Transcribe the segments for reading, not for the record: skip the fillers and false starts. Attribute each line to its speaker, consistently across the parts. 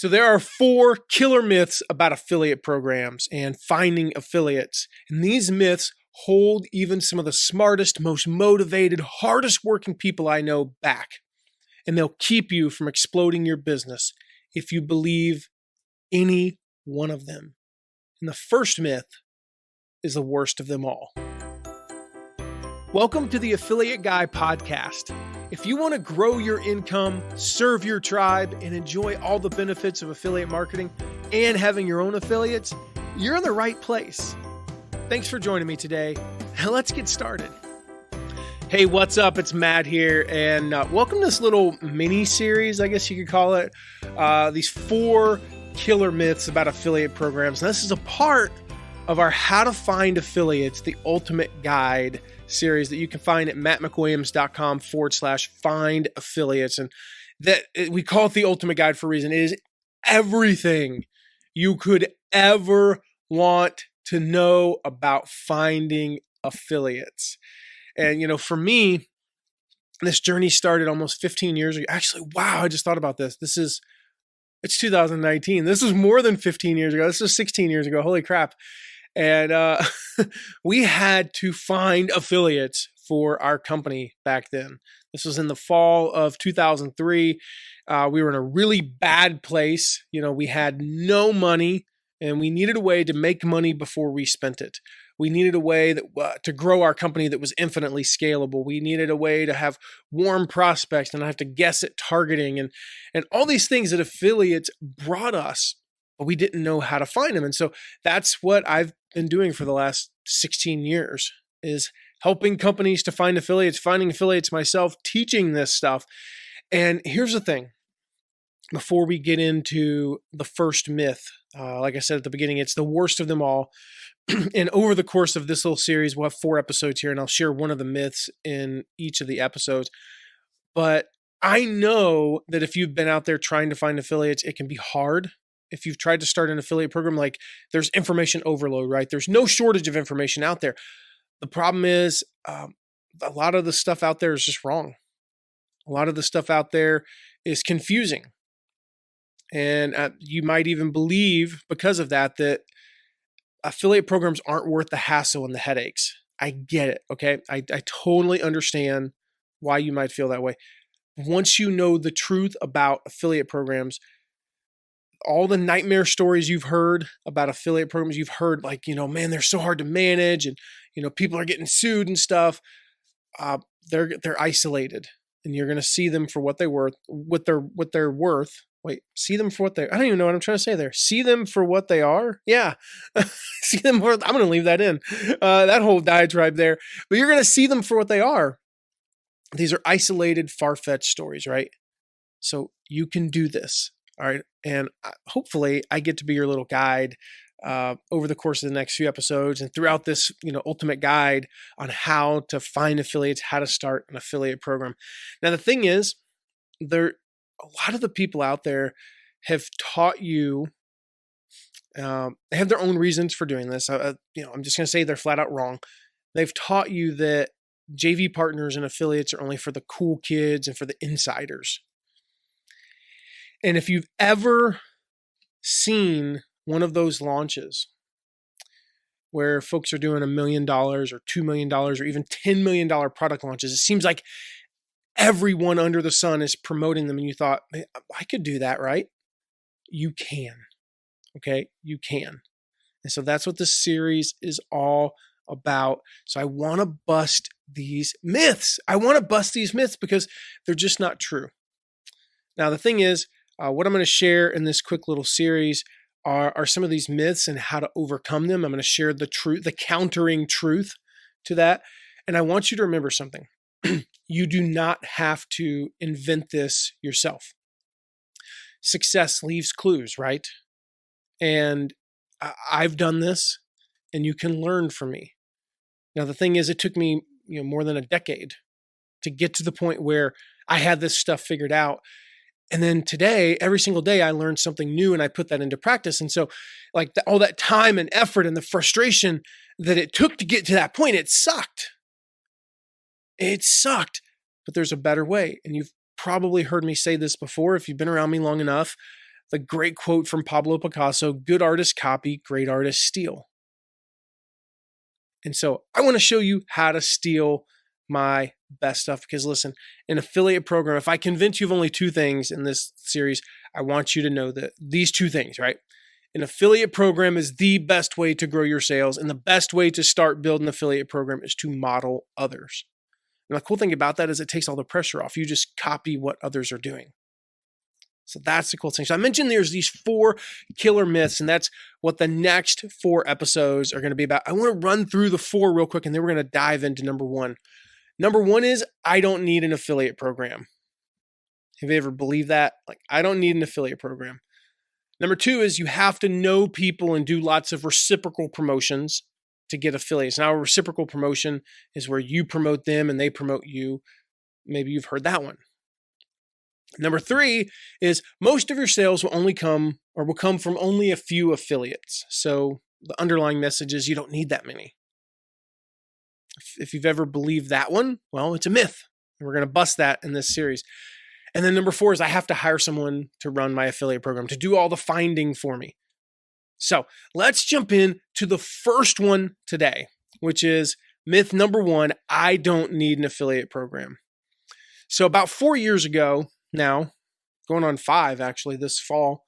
Speaker 1: So there are 4 killer myths about affiliate programs and finding affiliates. And these myths hold even some of the smartest, most motivated, hardest working people I know back. And they'll keep you from exploding your business if you believe any one of them. And the first myth is the worst of them all. Welcome to the Affiliate Guy podcast. If you want to grow your income, serve your tribe, and enjoy all the benefits of affiliate marketing and having your own affiliates, you're in the right place. Thanks for joining me today. Now let's get started. Hey, what's up? It's Matt here, and welcome to this little mini series, I guess you could call it. These 4 killer myths about affiliate programs. And this is a part of our How to Find Affiliates, the Ultimate Guide series that you can find at mattmcwilliams.com/find affiliates. And that we call it the Ultimate Guide for a reason. It is everything you could ever want to know about finding affiliates. And, you know, for me, this journey started almost 15 years ago. Actually, wow, I just thought about this. It's 2019. This is more than 15 years ago. This is 16 years ago. Holy crap. And we had to find affiliates for our company back then. This was in the fall of 2003. We were in a really bad place. You know, we had no money and we needed a way to make money before we spent it. We needed a way that to grow our company that was infinitely scalable. We needed a way to have warm prospects and not have to guess at targeting and all these things that affiliates brought us, but we didn't know how to find them. And so that's what I've been doing for the last 16 years is helping companies to find affiliates, finding affiliates myself, teaching this stuff. And here's the thing. Before we get into the first myth, like I said at the beginning, it's the worst of them all. And over the course of this little series, we'll have 4 episodes here, and I'll share one of the myths in each of the episodes. But I know that if you've been out there trying to find affiliates, it can be hard. If you've tried to start an affiliate program, like there's information overload, right? There's no shortage of information out there. The problem is a lot of the stuff out there is just wrong. A lot of the stuff out there is confusing. And you might even believe because of that affiliate programs aren't worth the hassle and the headaches. I get it, okay? I totally understand why you might feel that way. Once you know the truth about affiliate programs, all the nightmare stories you've heard about affiliate programs, you've heard like, you know, man, they're so hard to manage and, you know, people are getting sued and stuff. They're isolated and you're going to see them for what they're worth, Wait, see them for what I don't even know what I'm trying to say there. See them for what they are? Yeah. See them I'm going to leave that in. That whole diatribe there. But you're going to see them for what they are. These are isolated, far-fetched stories, right? So you can do this. All right. And hopefully I get to be your little guide over the course of the next few episodes and throughout this, you know, ultimate guide on how to find affiliates, how to start an affiliate program. Now, the thing is, a lot of the people out there have taught you, they have their own reasons for doing this. I'm just going to say they're flat out wrong. They've taught you that JV partners and affiliates are only for the cool kids and for the insiders. And if you've ever seen one of those launches where folks are doing $1 million or $2 million or even $10 million product launches, it seems like everyone under the sun is promoting them. And you thought, man, I could do that, right? You can. Okay, you can. And so that's what this series is all about. So I want to bust these myths. Because they're just not true. Now, the thing is, what I'm going to share in this quick little series are some of these myths and how to overcome them. I'm going to share the truth, the countering truth to that. And I want you to remember something. You do not have to invent this yourself. Success leaves clues, right? And I've done this and you can learn from me. Now, the thing is, it took me, more than a decade to get to the point where I had this stuff figured out. And then today, every single day, I learned something new and I put that into practice. And so like all that time and effort and the frustration that it took to get to that point, it sucked. But there's a better way. And you've probably heard me say this before if you've been around me long enough. the great quote from Pablo Picasso, good artists copy, great artists steal. And so I want to show you how to steal my best stuff, because listen, an affiliate program, if I convince you of only two things in this series, I want you to know that these two things, right? An affiliate program is the best way to grow your sales, and the best way to start building an affiliate program is to model others. And the cool thing about that is it takes all the pressure off. You just copy what others are doing. So that's the cool thing. So I mentioned there's these 4 killer myths, and that's what the next 4 episodes are going to be about. I want to run through the 4 real quick, and then we're going to dive into number 1. Number 1 is I don't need an affiliate program. Have you ever believed that? Like, I don't need an affiliate program. Number 2 is you have to know people and do lots of reciprocal promotions to get affiliates. Now, a reciprocal promotion is where you promote them and they promote you. Maybe you've heard that one. Number 3 is most of your sales will come from only a few affiliates. So the underlying message is you don't need that many. If you've ever believed that one, well, it's a myth. We're going to bust that in this series. And then number 4 is I have to hire someone to run my affiliate program, to do all the finding for me. So let's jump in to the first one today, which is myth number 1, I don't need an affiliate program. So about 4 years ago now, going on 5 actually this fall,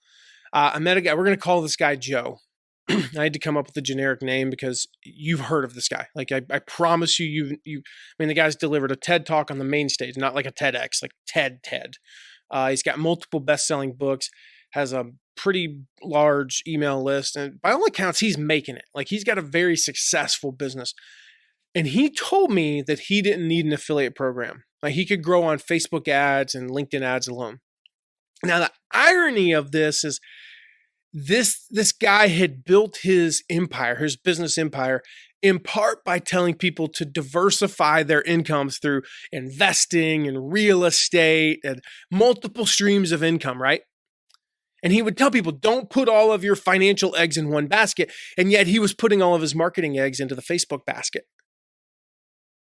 Speaker 1: I met a guy. We're going to call this guy Joe. I had to come up with a generic name because you've heard of this guy. Like I promise you, the guy's delivered a TED talk on the main stage, not like a TEDx, like TED. He's got multiple best-selling books, has a pretty large email list, and by all accounts, he's making it. Like he's got a very successful business. And he told me that he didn't need an affiliate program. Like he could grow on Facebook ads and LinkedIn ads alone. Now, the irony of this is this guy had built his empire, his business empire, in part by telling people to diversify their incomes through investing and real estate and multiple streams of income, right? And he would tell people, don't put all of your financial eggs in one basket. And yet he was putting all of his marketing eggs into the Facebook basket.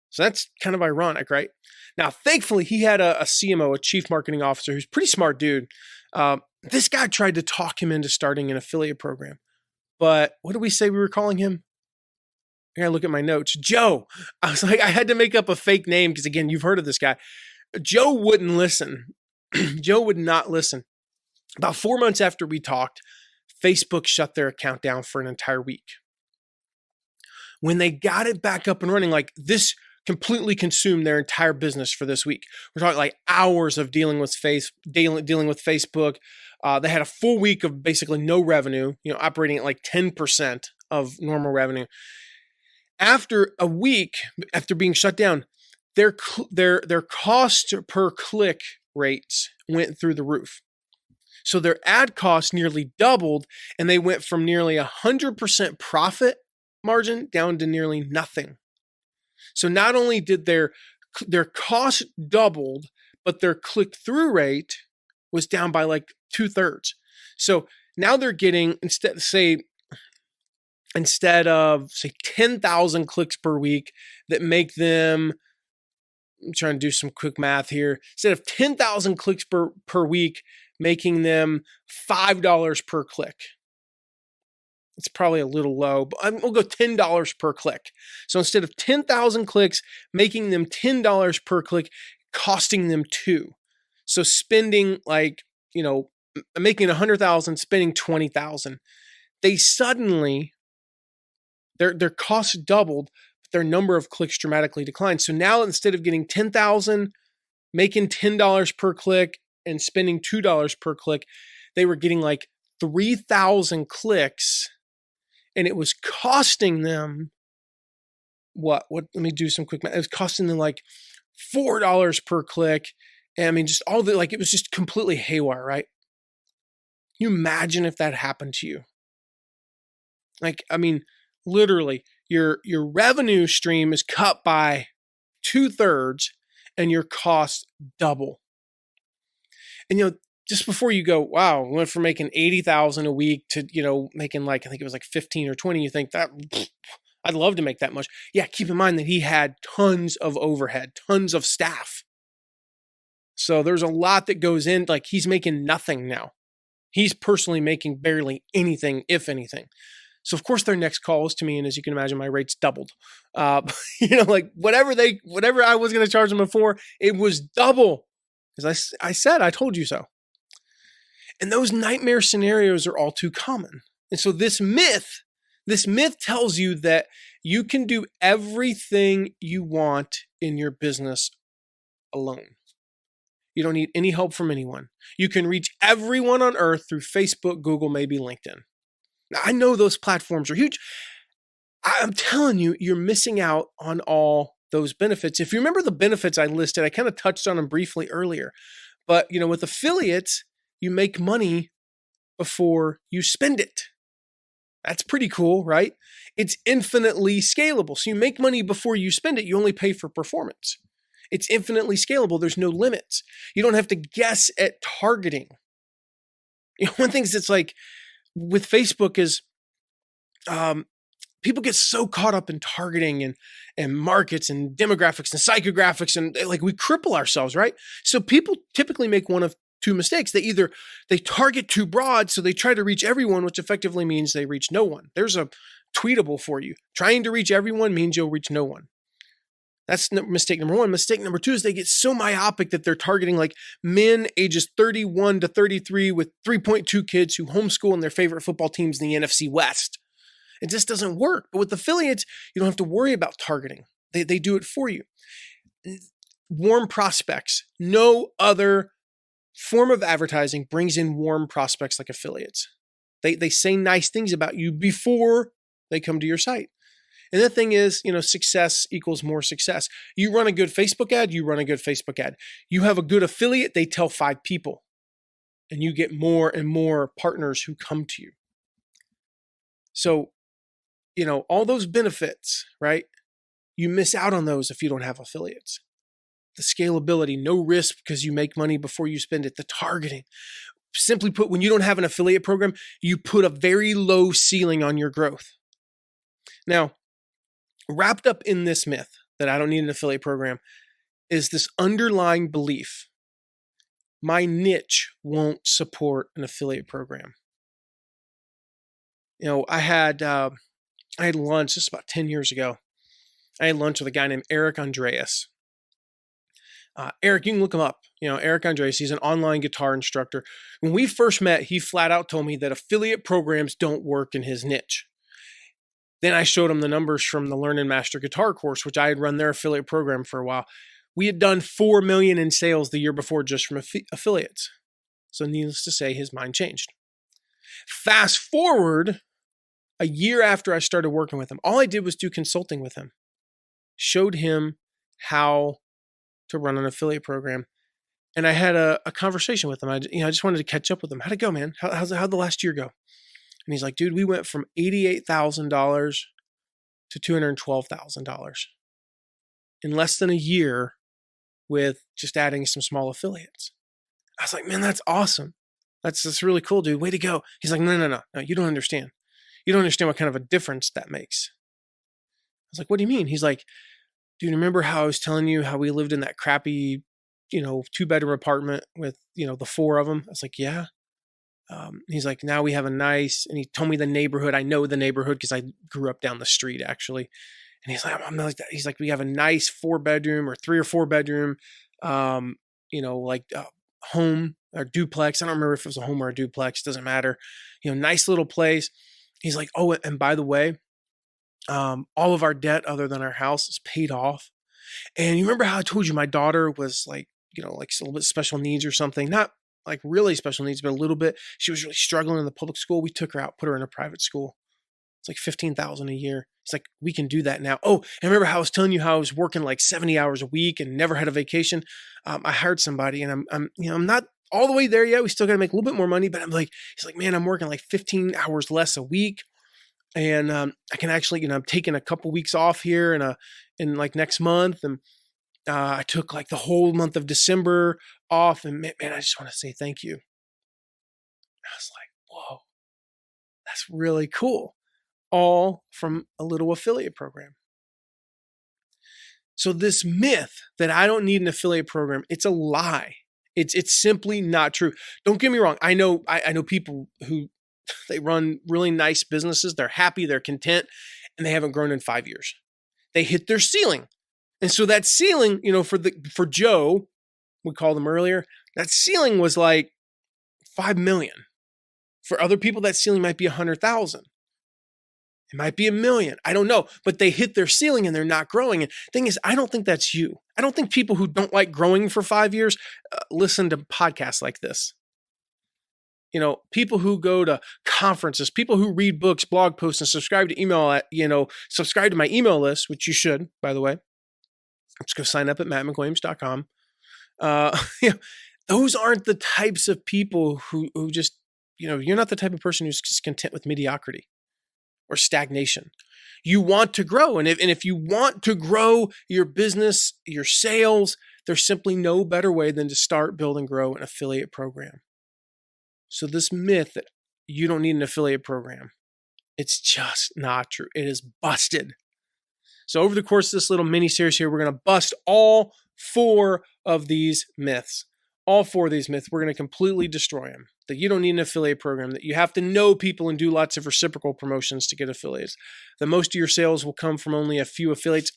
Speaker 1: So that's kind of ironic, right? Now, thankfully, he had a CMO, a chief marketing officer, who's a pretty smart dude. This guy tried to talk him into starting an affiliate program. But what did we say we were calling him? I gotta look at my notes. Joe. I was like, I had to make up a fake name because, again, you've heard of this guy. Joe wouldn't listen. Joe would not listen. About 4 months after we talked, Facebook shut their account down for an entire week. When they got it back up and running, like this completely consumed their entire business for this week. We're talking like hours of dealing with Facebook. They had a full week of basically no revenue, operating at like 10% of normal revenue. After a week, after being shut down, their cost per click rates went through the roof. So their ad costs nearly doubled, and they went from nearly 100% profit margin down to nearly nothing. So not only did their cost doubled, but their click-through rate was down by like 2/3. So now they're getting, instead of 10,000 clicks per week that make them, I'm trying to do some quick math here, instead of 10,000 clicks per week, making them $5 per click. It's probably a little low, but we'll go $10 per click. So instead of 10,000 clicks, making them $10 per click, costing them $2. So spending making 100,000, spending 20,000. They suddenly, their costs doubled, but their number of clicks dramatically declined. So now instead of getting 10,000, making $10 per click and spending $2 per click, they were getting like 3,000 clicks. And it was costing them what? Let me do some quick math. It was costing them like $4 per click. And just all it was just completely haywire, right? Can you imagine if that happened to you? Literally, your revenue stream is cut by 2/3 and your costs double. And just before you go, wow, we went from making 80,000 a week to, making I think it was like 15 or 20. You think that I'd love to make that much. Yeah. Keep in mind that he had tons of overhead, tons of staff. So there's a lot that goes in, like he's making nothing now. He's personally making barely anything, if anything. So of course their next call is to me, and as you can imagine, my rates doubled. Like whatever I was going to charge them before, it was double. Because I said, I told you so. And those nightmare scenarios are all too common. And so this myth tells you that you can do everything you want in your business alone. You don't need any help from anyone. You can reach everyone on earth through Facebook, Google, maybe LinkedIn. Now, I know those platforms are huge. I'm telling you, you're missing out on all those benefits. If you remember the benefits I listed, I kind of touched on them briefly earlier. But, with affiliates, you make money before you spend it. That's pretty cool, right? It's infinitely scalable. So you make money before you spend it. You only pay for performance. It's infinitely scalable. There's no limits. You don't have to guess at targeting. One thing that's like with Facebook is people get so caught up in targeting and markets and demographics and psychographics, and like we cripple ourselves, right? So people typically make one of two mistakes. They target too broad, so they try to reach everyone, which effectively means they reach no one. There's a tweetable for you. Trying to reach everyone means you'll reach no one. That's mistake number one. Mistake number two is they get so myopic that they're targeting like men ages 31 to 33 with 3.2 kids who homeschool and their favorite football teams in the NFC West. It just doesn't work. But with affiliates, you don't have to worry about targeting. They do it for you. Warm prospects. No other form of advertising brings in warm prospects like affiliates. They say nice things about you before they come to your site. And the thing is, success equals more success. You run a good Facebook ad, you run a good Facebook ad. You have a good affiliate, they tell 5 people. And you get more and more partners who come to you. So, all those benefits, right? You miss out on those if you don't have affiliates. The scalability, no risk because you make money before you spend it. The targeting. Simply put, when you don't have an affiliate program, you put a very low ceiling on your growth. Now, wrapped up in this myth that I don't need an affiliate program is this underlying belief. My niche won't support an affiliate program. I had lunch, this is about 10 years ago. I had lunch with a guy named Eric Andreas. Eric, you can look him up. Eric Andreas, he's an online guitar instructor. When we first met, he flat out told me that affiliate programs don't work in his niche. Then I showed him the numbers from the Learn and Master Guitar course, which I had run their affiliate program for a while. We had done $4 million in sales the year before just from affiliates. So needless to say, his mind changed. Fast forward a year after I started working with him, all I did was do consulting with him. Showed him how to run an affiliate program. And I had a conversation with him. I just wanted to catch up with him. How'd it go, man? How'd the last year go? And he's like, dude, we went from $88,000 to $212,000 in less than a year with just adding some small affiliates. I was like, man, that's awesome. That's really cool, dude. Way to go. He's like, no, you don't understand. You don't understand what kind of a difference that makes. I was like, what do you mean? He's like, dude, remember how I was telling you how we lived in that crappy, 2-bedroom apartment with, the 4 of them? I was like, yeah. He's like, now we have a nice, and he told me the neighborhood. I know the neighborhood because I grew up down the street actually. And he's like, I'm not like that. He's like, we have a nice 4-bedroom or 3 or 4-bedroom, home or duplex. I don't remember if it was a home or a duplex. Doesn't matter. Nice little place. He's like, oh, and by the way, all of our debt other than our house is paid off. And you remember how I told you my daughter was like a little bit special needs or something? Not like really special needs, but a little bit. She was really struggling in the public school. We took her out, put her in a private school. It's like $15,000 a year. It's like, we can do that now. Oh, and remember how I was telling you how I was working like 70 hours a week and never had a vacation? I hired somebody, and I'm not all the way there yet. We still got to make a little bit more money, but he's like, man, I'm working like 15 hours less a week. And I can actually, I'm taking a couple weeks off here in like next month. And I took like the whole month of December off. And man, I just want to say thank you. I was like, whoa, that's really cool. All from a little affiliate program. So this myth that I don't need an affiliate program, it's a lie. It's simply not true. Don't get me wrong. I know people who they run really nice businesses. They're happy, they're content, and they haven't grown in 5 years. They hit their ceiling. And so that ceiling, for Joe, we called him earlier, that ceiling was like 5 million. For other people, that ceiling might be 100,000. It might be 1 million. I don't know. But they hit their ceiling and they're not growing. And the thing is, I don't think that's you. I don't think people who don't like growing for 5 years listen to podcasts like this. People who go to conferences, people who read books, blog posts, and subscribe to subscribe to my email list, which you should, by the way. Let's go sign up at mattmcwilliams.com. Those aren't the types of people who just, you're not the type of person who's just content with mediocrity or stagnation. You want to grow. And if you want to grow your business, your sales, there's simply no better way than to start, build, and grow an affiliate program. So this myth that you don't need an affiliate program, it's just not true. It is busted. So over the course of this little mini series here, we're going to bust all 4 of these myths. All 4 of these myths, we're going to completely destroy them. That you don't need an affiliate program, that you have to know people and do lots of reciprocal promotions to get affiliates. That most of your sales will come from only a few affiliates.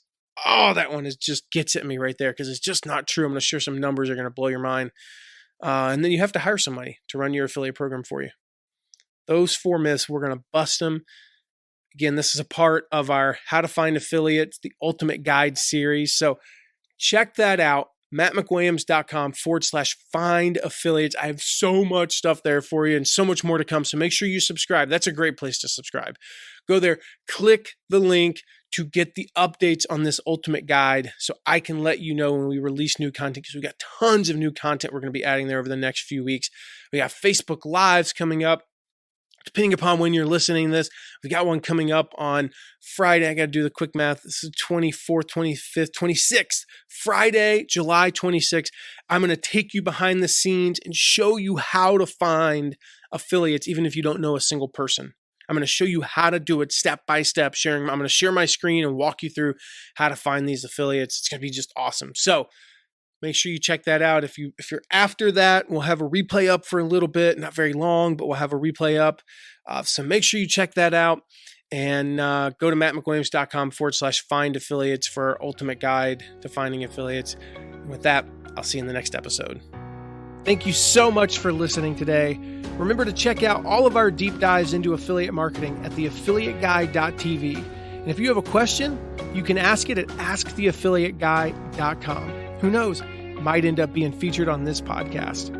Speaker 1: Oh, that one just gets at me right there because it's just not true. I'm going to share some numbers that are going to blow your mind. And then you have to hire somebody to run your affiliate program for you. Those 4 myths, we're going to bust them. Again, this is a part of our How to Find Affiliates, the Ultimate Guide series. So check that out, mattmcwilliams.com/find affiliates. I have so much stuff there for you and so much more to come. So make sure you subscribe. That's a great place to subscribe. Go there, click the link to get the updates on this Ultimate Guide so I can let you know when we release new content, because we got tons of new content we're going to be adding there over the next few weeks. We got Facebook Lives coming up. Depending upon when you're listening to this, we got one coming up on Friday. I got to do the quick math. This is 24th, 25th, 26th. Friday, July 26th. I'm going to take you behind the scenes and show you how to find affiliates, even if you don't know a single person. I'm going to show you how to do it step by step. I'm going to share my screen and walk you through how to find these affiliates. It's going to be just awesome. So make sure you check that out. If you're after that, we'll have a replay up for a little bit, not very long, but we'll have a replay up. So make sure you check that out and go to mattmcwilliams.com/find affiliates for our ultimate guide to finding affiliates. And with that, I'll see you in the next episode. Thank you so much for listening today. Remember to check out all of our deep dives into affiliate marketing at theaffiliateguy.tv. And if you have a question, you can ask it at asktheaffiliateguy.com. Who knows? Might end up being featured on this podcast.